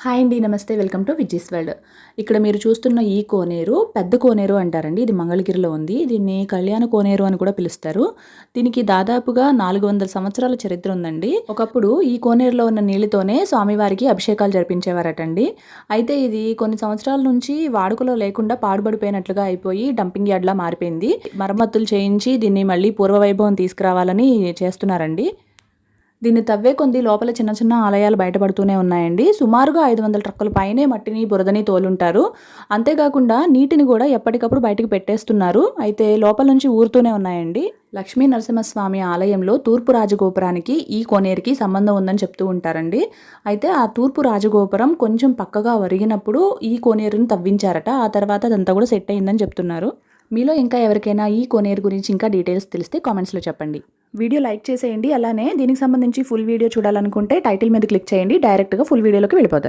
Hi అండి, నమస్తే. Welcome to Vijji's world. ఇక్కడ మీరు చూస్తున్న ఈ కోనేరు పెద్ద కోనేరు అంటారండి. ఇది మంగళగిరిలో ఉంది. దీన్ని కళ్యాణ కోనేరు అని కూడా పిలుస్తారు. దీనికి దాదాపుగా 400 సంవత్సరాల చరిత్ర ఉందండి. ఒకప్పుడు ఈ కోనేరులో ఉన్న నీళ్లతోనే స్వామివారికి అభిషేకాలు జరిపించేవారటండి. అయితే ఇది కొన్ని సంవత్సరాల నుంచి వాడుకలో లేకుండా పాడుబడిపోయినట్లుగా అయిపోయి డంపింగ్ యార్డ్లా మారిపోయింది. మరమ్మతులు చేయించి దీన్ని మళ్ళీ పూర్వవైభవం తీసుకురావాలని చేస్తున్నారండి. దీన్ని తవ్వే కొంది లోపల చిన్న చిన్న ఆలయాలు బయటపడుతూనే ఉన్నాయండి. సుమారుగా 500 ట్రక్కుల పైనే మట్టిని బురదని తోలుంటారు. అంతేకాకుండా నీటిని కూడా ఎప్పటికప్పుడు బయటకు పెట్టేస్తున్నారు. అయితే లోపల నుంచి ఊరుతూనే ఉన్నాయండి. లక్ష్మీ నరసింహస్వామి ఆలయంలో తూర్పు రాజగోపురానికి ఈ కోనేరుకి సంబంధం ఉందని చెప్తూ ఉంటారండి. అయితే ఆ తూర్పు రాజగోపురం కొంచెం పక్కగా ఒరిగినప్పుడు ఈ కోనేరుని తవ్వించారట. ఆ తర్వాత అదంతా కూడా సెట్ అయిందని చెప్తున్నారు. మీలో ఇంకా ఎవరికైనా ఈ కోనేరు గురించి ఇంకా డీటెయిల్స్ తెలిస్తే కామెంట్స్లో చెప్పండి. వీడియో లైక్ చేసేయండి. అలానే దీనికి సంబంధించి ఫుల్ వీడియో చూడాలనుకుంటే టైటిల్ మీద క్లిక్ చేయండి. డైరెక్ట్గా ఫుల్ వీడియోలోకి వెళ్ళిపోతారు.